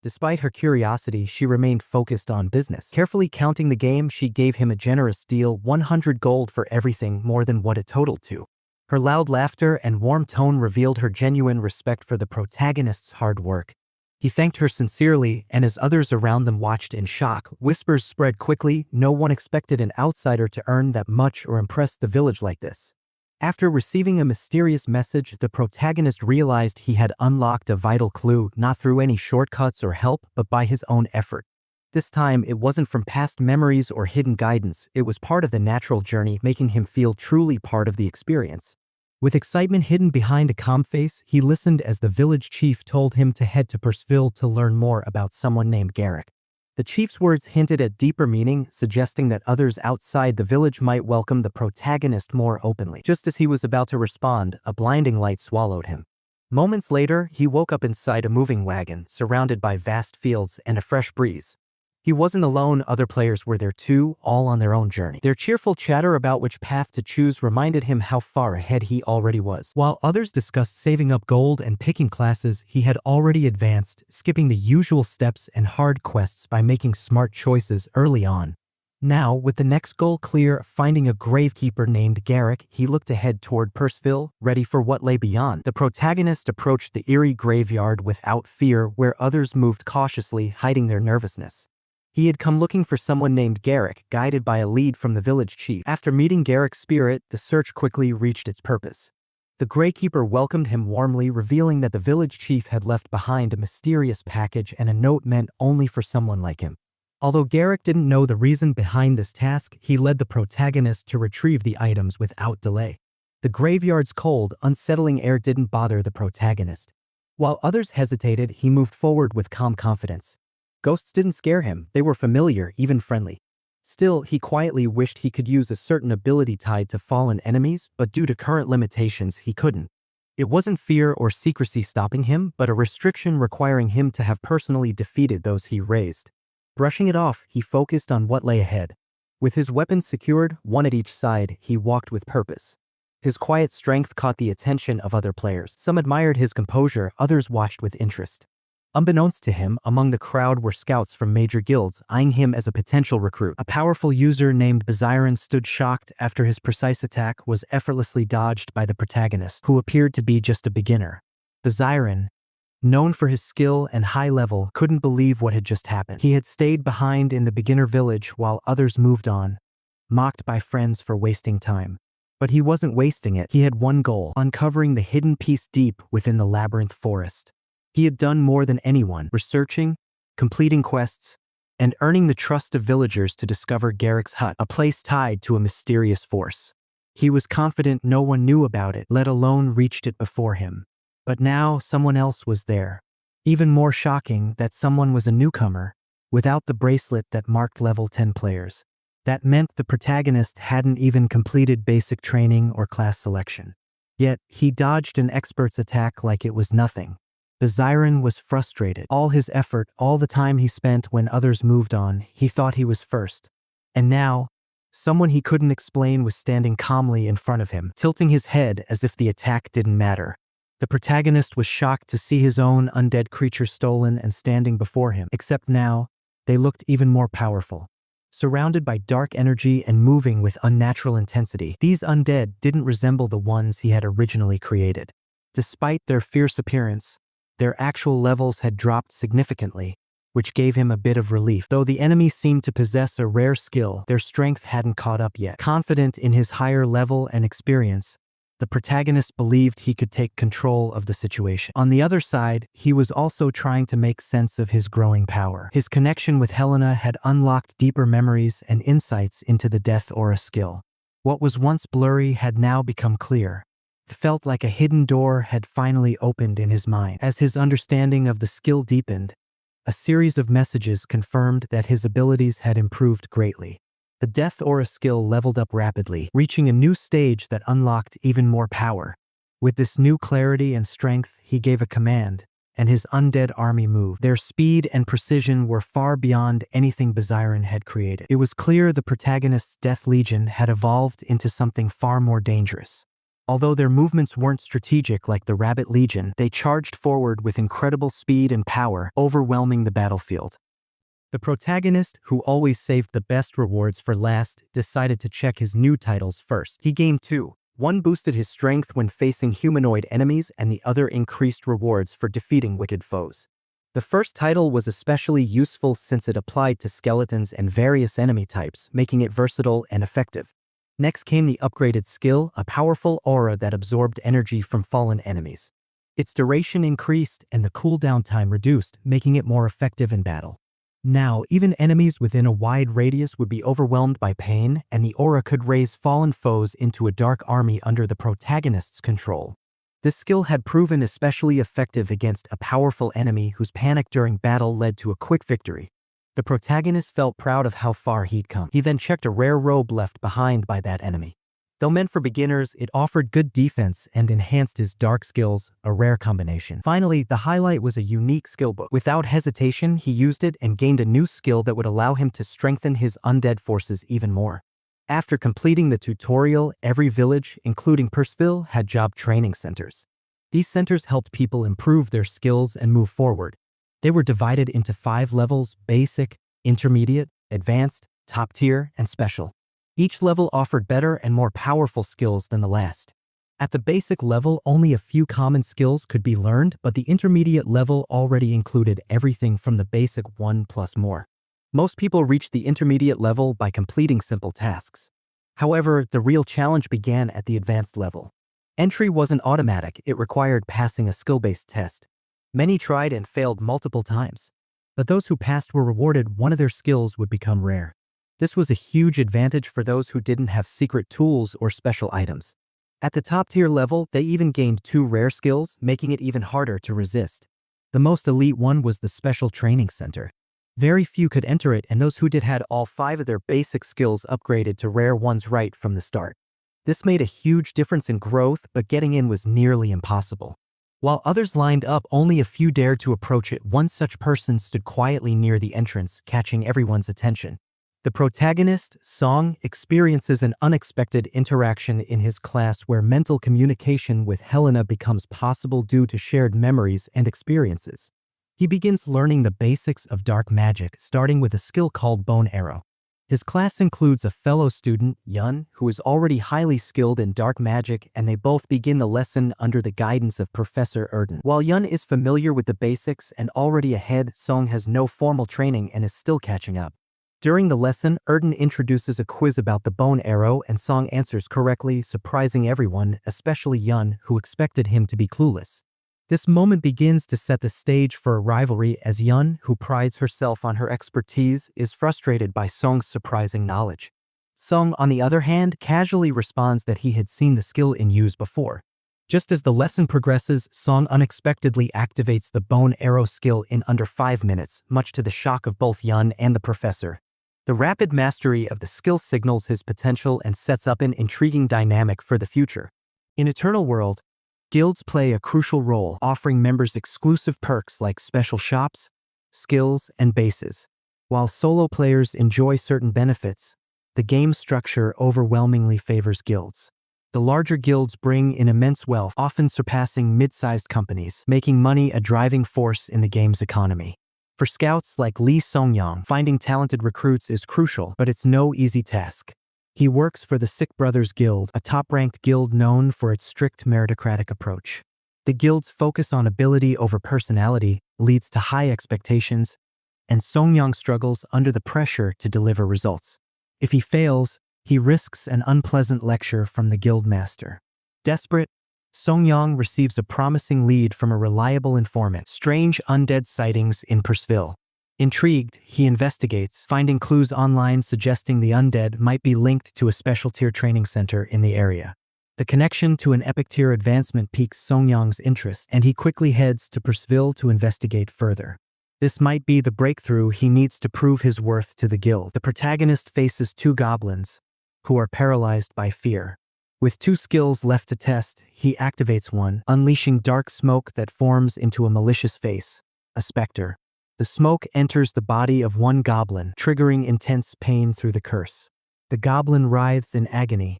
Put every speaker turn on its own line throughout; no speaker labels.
Despite her curiosity, she remained focused on business. Carefully counting the game, she gave him a generous deal, 100 gold for everything, more than what it totaled to. Her loud laughter and warm tone revealed her genuine respect for the protagonist's hard work. He thanked her sincerely, and as others around them watched in shock, whispers spread quickly. No one expected an outsider to earn that much or impress the village like this. After receiving a mysterious message, the protagonist realized he had unlocked a vital clue, not through any shortcuts or help, but by his own effort. This time, it wasn't from past memories or hidden guidance, it was part of the natural journey, making him feel truly part of the experience. With excitement hidden behind a calm face, he listened as the village chief told him to head to Purseville to learn more about someone named Garrick. The chief's words hinted at deeper meaning, suggesting that others outside the village might welcome the protagonist more openly. Just as he was about to respond, a blinding light swallowed him. Moments later, he woke up inside a moving wagon, surrounded by vast fields and a fresh breeze. He wasn't alone, other players were there too, all on their own journey. Their cheerful chatter about which path to choose reminded him how far ahead he already was. While others discussed saving up gold and picking classes, he had already advanced, skipping the usual steps and hard quests by making smart choices early on. Now, with the next goal clear, finding a gravekeeper named Garrick, he looked ahead toward Purseville, ready for what lay beyond. The protagonist approached the eerie graveyard without fear, where others moved cautiously, hiding their nervousness. He had come looking for someone named Garrick, guided by a lead from the village chief. After meeting Garrick's spirit, the search quickly reached its purpose. The Greykeeper welcomed him warmly, revealing that the village chief had left behind a mysterious package and a note meant only for someone like him. Although Garrick didn't know the reason behind this task, he led the protagonist to retrieve the items without delay. The graveyard's cold, unsettling air didn't bother the protagonist. While others hesitated, he moved forward with calm confidence. Ghosts didn't scare him, they were familiar, even friendly. Still, he quietly wished he could use a certain ability tied to fallen enemies, but due to current limitations, he couldn't. It wasn't fear or secrecy stopping him, but a restriction requiring him to have personally defeated those he raised. Brushing it off, he focused on what lay ahead. With his weapons secured, one at each side, he walked with purpose. His quiet strength caught the attention of other players. Some admired his composure, others watched with interest. Unbeknownst to him, among the crowd were scouts from major guilds, eyeing him as a potential recruit. A powerful user named Baziron stood shocked after his precise attack was effortlessly dodged by the protagonist, who appeared to be just a beginner. Baziron, known for his skill and high level, couldn't believe what had just happened. He had stayed behind in the beginner village while others moved on, mocked by friends for wasting time. But he wasn't wasting it. He had one goal: uncovering the hidden piece deep within the labyrinth forest. He had done more than anyone, researching, completing quests, and earning the trust of villagers to discover Garrick's hut, a place tied to a mysterious force. He was confident no one knew about it, let alone reached it before him. But now someone else was there. Even more shocking, that someone was a newcomer, without the bracelet that marked level 10 players. That meant the protagonist hadn't even completed basic training or class selection. Yet, he dodged an expert's attack like it was nothing. Baziron was frustrated. All his effort, all the time he spent when others moved on, he thought he was first. And now, someone he couldn't explain was standing calmly in front of him, tilting his head as if the attack didn't matter. The protagonist was shocked to see his own undead creature stolen and standing before him, except now, they looked even more powerful. Surrounded by dark energy and moving with unnatural intensity, these undead didn't resemble the ones he had originally created. Despite their fierce appearance, their actual levels had dropped significantly, which gave him a bit of relief. Though the enemy seemed to possess a rare skill, their strength hadn't caught up yet. Confident in his higher level and experience, the protagonist believed he could take control of the situation. On the other side, he was also trying to make sense of his growing power. His connection with Helena had unlocked deeper memories and insights into the Death Aura skill. What was once blurry had now become clear. It felt like a hidden door had finally opened in his mind. As his understanding of the skill deepened, a series of messages confirmed that his abilities had improved greatly. The Death Aura skill leveled up rapidly, reaching a new stage that unlocked even more power. With this new clarity and strength, he gave a command, and his undead army moved. Their speed and precision were far beyond anything Baziron had created. It was clear the protagonist's Death Legion had evolved into something far more dangerous. Although their movements weren't strategic like the Rabbit Legion, they charged forward with incredible speed and power, overwhelming the battlefield. The protagonist, who always saved the best rewards for last, decided to check his new titles first. He gained two. One boosted his strength when facing humanoid enemies, and the other increased rewards for defeating wicked foes. The first title was especially useful since it applied to skeletons and various enemy types, making it versatile and effective. Next came the upgraded skill, a powerful aura that absorbed energy from fallen enemies. Its duration increased and the cooldown time reduced, making it more effective in battle. Now, even enemies within a wide radius would be overwhelmed by pain, and the aura could raise fallen foes into a dark army under the protagonist's control. This skill had proven especially effective against a powerful enemy whose panic during battle led to a quick victory. The protagonist felt proud of how far he'd come. He then checked a rare robe left behind by that enemy. Though meant for beginners, it offered good defense and enhanced his dark skills, a rare combination. Finally, the highlight was a unique skill book. Without hesitation, he used it and gained a new skill that would allow him to strengthen his undead forces even more. After completing the tutorial, every village, including Purseville, had job training centers. These centers helped people improve their skills and move forward. They were divided into 5 levels: basic, intermediate, advanced, top tier, and special. Each level offered better and more powerful skills than the last. At the basic level, only a few common skills could be learned, but the intermediate level already included everything from the basic one plus more. Most people reached the intermediate level by completing simple tasks. However, the real challenge began at the advanced level. Entry wasn't automatic, it required passing a skill-based test. Many tried and failed multiple times. But those who passed were rewarded. One of their skills would become rare. This was a huge advantage for those who didn't have secret tools or special items. At the top tier level, they even gained 2 rare skills, making it even harder to resist. The most elite one was the Special Training Center. Very few could enter it, and those who did had all 5 of their basic skills upgraded to rare ones right from the start. This made a huge difference in growth, but getting in was nearly impossible. While others lined up, only a few dared to approach it. One such person stood quietly near the entrance, catching everyone's attention. The protagonist, Song, experiences an unexpected interaction in his class where mental communication with Helena becomes possible due to shared memories and experiences. He begins learning the basics of dark magic, starting with a skill called Bone Arrow. His class includes a fellow student, Yun, who is already highly skilled in dark magic, and they both begin the lesson under the guidance of Professor Erden. While Yun is familiar with the basics and already ahead, Song has no formal training and is still catching up. During the lesson, Erden introduces a quiz about the bone arrow, and Song answers correctly, surprising everyone, especially Yun, who expected him to be clueless. This moment begins to set the stage for a rivalry as Yun, who prides herself on her expertise, is frustrated by Song's surprising knowledge. Song, on the other hand, casually responds that he had seen the skill in use before. Just as the lesson progresses, Song unexpectedly activates the bone arrow skill in under 5 minutes, much to the shock of both Yun and the professor. The rapid mastery of the skill signals his potential and sets up an intriguing dynamic for the future. In Eternal World, guilds play a crucial role, offering members exclusive perks like special shops, skills, and bases. While solo players enjoy certain benefits, the game's structure overwhelmingly favors guilds. The larger guilds bring in immense wealth, often surpassing mid-sized companies, making money a driving force in the game's economy. For scouts like Lee Songyang, finding talented recruits is crucial, but it's no easy task. He works for the Sick Brothers Guild, a top-ranked guild known for its strict meritocratic approach. The guild's focus on ability over personality leads to high expectations, and Songyang struggles under the pressure to deliver results. If he fails, he risks an unpleasant lecture from the guild master. Desperate, Songyang receives a promising lead from a reliable informant: strange undead sightings in Purseville. Intrigued, he investigates, finding clues online suggesting the undead might be linked to a special tier training center in the area. The connection to an epic tier advancement piques Songyang's interest, and he quickly heads to Purseville to investigate further. This might be the breakthrough he needs to prove his worth to the guild. The protagonist faces 2 goblins, who are paralyzed by fear. With 2 skills left to test, he activates one, unleashing dark smoke that forms into a malicious face, a specter. The smoke enters the body of one goblin, triggering intense pain through the curse. The goblin writhes in agony,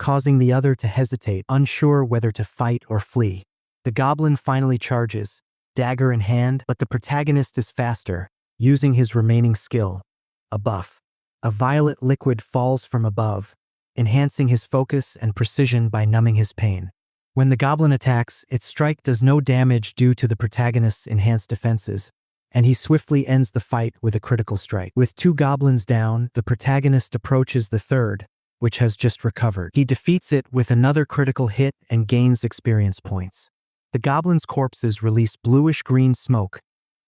causing the other to hesitate, unsure whether to fight or flee. The goblin finally charges, dagger in hand, but the protagonist is faster, using his remaining skill, a buff. A violet liquid falls from above, enhancing his focus and precision by numbing his pain. When the goblin attacks, its strike does no damage due to the protagonist's enhanced defenses, and he swiftly ends the fight with a critical strike. With 2 goblins down, the protagonist approaches the third, which has just recovered. He defeats it with another critical hit and gains experience points. The goblin's corpses release bluish-green smoke,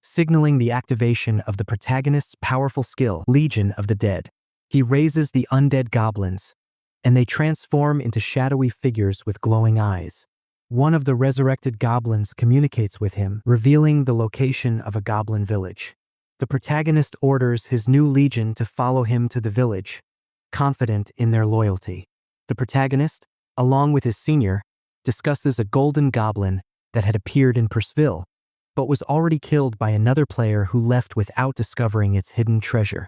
signaling the activation of the protagonist's powerful skill, Legion of the Dead. He raises the undead goblins, and they transform into shadowy figures with glowing eyes. One of the resurrected goblins communicates with him, revealing the location of a goblin village. The protagonist orders his new legion to follow him to the village, confident in their loyalty. The protagonist, along with his senior, discusses a golden goblin that had appeared in Perceville, but was already killed by another player who left without discovering its hidden treasure.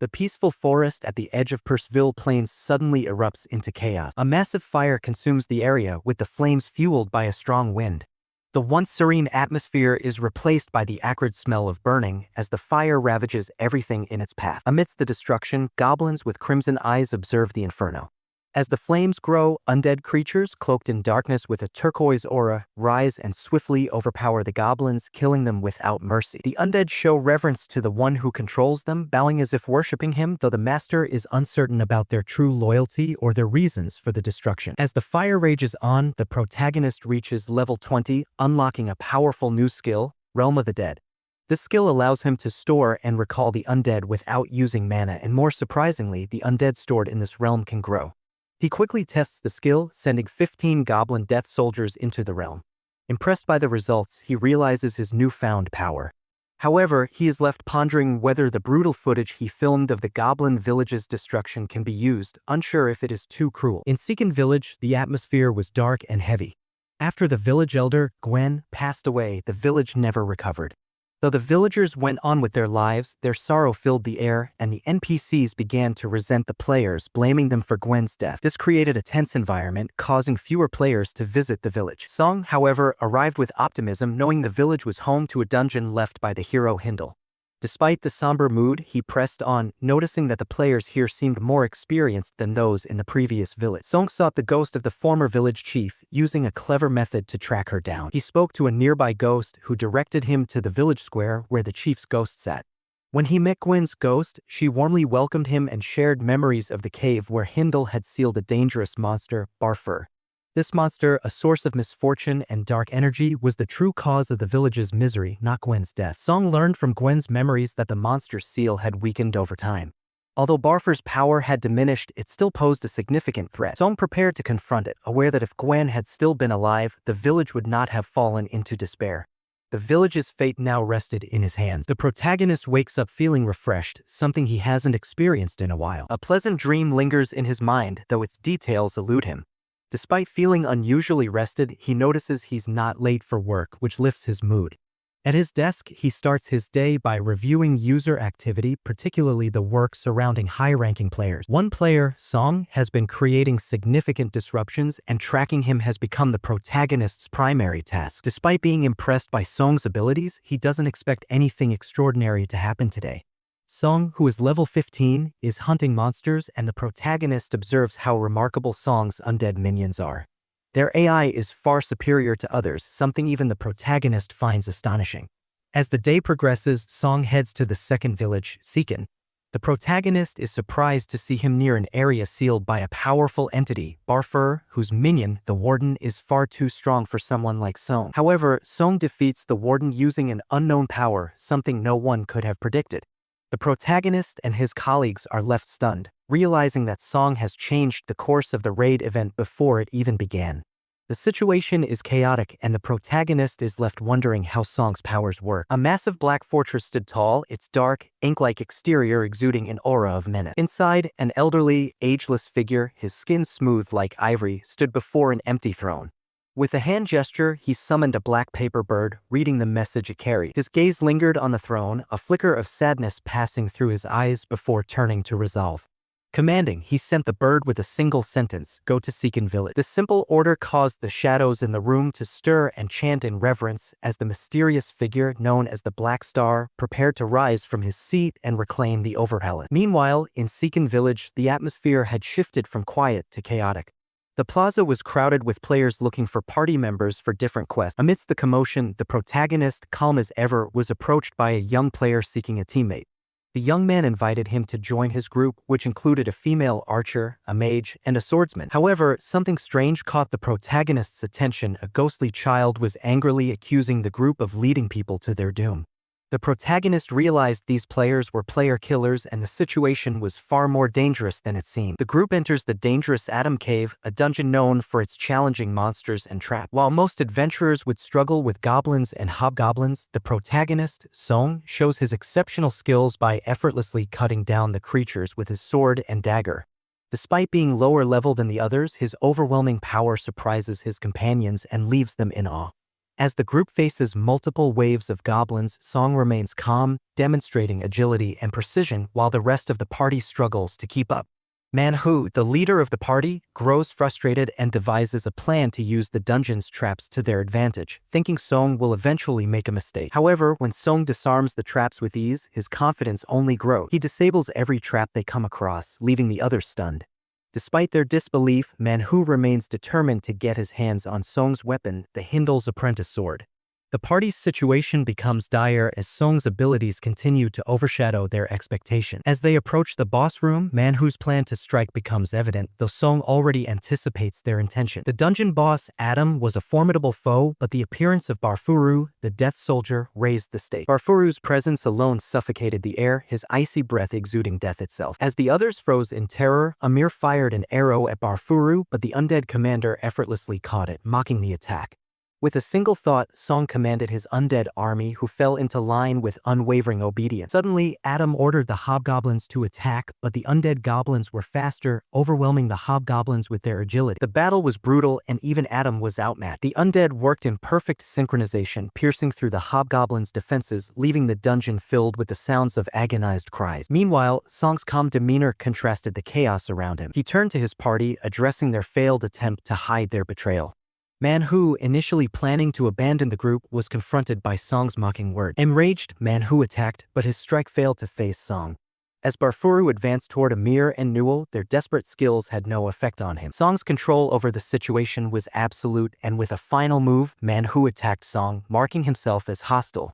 The peaceful forest at the edge of Perceville Plains suddenly erupts into chaos. A massive fire consumes the area, with the flames fueled by a strong wind. The once serene atmosphere is replaced by the acrid smell of burning as the fire ravages everything in its path. Amidst the destruction, goblins with crimson eyes observe the inferno. As the flames grow, undead creatures cloaked in darkness with a turquoise aura rise and swiftly overpower the goblins, killing them without mercy. The undead show reverence to the one who controls them, bowing as if worshipping him, though the master is uncertain about their true loyalty or their reasons for the destruction. As the fire rages on, the protagonist reaches level 20, unlocking a powerful new skill, Realm of the Dead. This skill allows him to store and recall the undead without using mana, and more surprisingly, the undead stored in this realm can grow. He quickly tests the skill, sending 15 goblin death soldiers into the realm. Impressed by the results, he realizes his newfound power. However, he is left pondering whether the brutal footage he filmed of the goblin village's destruction can be used, unsure if it is too cruel. In Seekin Village, the atmosphere was dark and heavy. After the village elder, Gwen, passed away, the village never recovered. Though the villagers went on with their lives, their sorrow filled the air, and the NPCs began to resent the players, blaming them for Gwen's death. This created a tense environment, causing fewer players to visit the village. Song, however, arrived with optimism, knowing the village was home to a dungeon left by the hero Hindle. Despite the somber mood, he pressed on, noticing that the players here seemed more experienced than those in the previous village. Song sought the ghost of the former village chief, using a clever method to track her down. He spoke to a nearby ghost who directed him to the village square where the chief's ghost sat. When he met Gwen's ghost, she warmly welcomed him and shared memories of the cave where Hindle had sealed a dangerous monster, Barfur. This monster, a source of misfortune and dark energy, was the true cause of the village's misery, not Gwen's death. Song learned from Gwen's memories that the monster's seal had weakened over time. Although Barfur's power had diminished, it still posed a significant threat. Song prepared to confront it, aware that if Gwen had still been alive, the village would not have fallen into despair. The village's fate now rested in his hands. The protagonist wakes up feeling refreshed, something he hasn't experienced in a while. A pleasant dream lingers in his mind, though its details elude him. Despite feeling unusually rested, he notices he's not late for work, which lifts his mood. At his desk, he starts his day by reviewing user activity, particularly the work surrounding high-ranking players. One player, Song, has been creating significant disruptions, and tracking him has become the protagonist's primary task. Despite being impressed by Song's abilities, he doesn't expect anything extraordinary to happen today. Song, who is level 15, is hunting monsters, and the protagonist observes how remarkable Song's undead minions are. Their AI is far superior to others, something even the protagonist finds astonishing. As the day progresses, Song heads to the second village, Seekin. The protagonist is surprised to see him near an area sealed by a powerful entity, Barfur, whose minion, the Warden, is far too strong for someone like Song. However, Song defeats the Warden using an unknown power, something no one could have predicted. The protagonist and his colleagues are left stunned, realizing that Song has changed the course of the raid event before it even began. The situation is chaotic, and the protagonist is left wondering how Song's powers work. A massive black fortress stood tall, its dark, ink-like exterior exuding an aura of menace. Inside, an elderly, ageless figure, his skin smooth like ivory, stood before an empty throne. With a hand gesture, he summoned a black paper bird, reading the message it carried. His gaze lingered on the throne, a flicker of sadness passing through his eyes before turning to resolve. Commanding, he sent the bird with a single sentence, "Go to Seekin Village." The simple order caused the shadows in the room to stir and chant in reverence as the mysterious figure known as the Black Star prepared to rise from his seat and reclaim the Overhellet. Meanwhile, in Seekin Village, the atmosphere had shifted from quiet to chaotic. The plaza was crowded with players looking for party members for different quests. Amidst the commotion, the protagonist, calm as ever, was approached by a young player seeking a teammate. The young man invited him to join his group, which included a female archer, a mage, and a swordsman. However, something strange caught the protagonist's attention. A ghostly child was angrily accusing the group of leading people to their doom. The protagonist realized these players were player killers and the situation was far more dangerous than it seemed. The group enters the dangerous Atom Cave, a dungeon known for its challenging monsters and traps. While most adventurers would struggle with goblins and hobgoblins, the protagonist, Song, shows his exceptional skills by effortlessly cutting down the creatures with his sword and dagger. Despite being lower level than the others, his overwhelming power surprises his companions and leaves them in awe. As the group faces multiple waves of goblins, Song remains calm, demonstrating agility and precision while the rest of the party struggles to keep up. Manhwa, the leader of the party, grows frustrated and devises a plan to use the dungeon's traps to their advantage, thinking Song will eventually make a mistake. However, when Song disarms the traps with ease, his confidence only grows. He disables every trap they come across, leaving the others stunned. Despite their disbelief, Manhwa remains determined to get his hands on Song's weapon, the Hindle's apprentice sword. The party's situation becomes dire as Song's abilities continue to overshadow their expectation. As they approach the boss room, Manhwa's plan to strike becomes evident, though Song already anticipates their intention. The dungeon boss, Adam, was a formidable foe, but the appearance of Barfuru, the death soldier, raised the stakes. Barfuru's presence alone suffocated the air, his icy breath exuding death itself. As the others froze in terror, Amir fired an arrow at Barfuru, but the undead commander effortlessly caught it, mocking the attack. With a single thought, Song commanded his undead army, who fell into line with unwavering obedience. Suddenly, Adam ordered the hobgoblins to attack, but the undead goblins were faster, overwhelming the hobgoblins with their agility. The battle was brutal, and even Adam was outmatched. The undead worked in perfect synchronization, piercing through the hobgoblins' defenses, leaving the dungeon filled with the sounds of agonized cries. Meanwhile, Song's calm demeanor contrasted the chaos around him. He turned to his party, addressing their failed attempt to hide their betrayal. Manhwa, initially planning to abandon the group, was confronted by Song's mocking word. Enraged, Manhwa attacked, but his strike failed to phase Song. As Barfuru advanced toward Amir and Newell, their desperate skills had no effect on him. Song's control over the situation was absolute, and with a final move, Manhwa attacked Song, marking himself as hostile.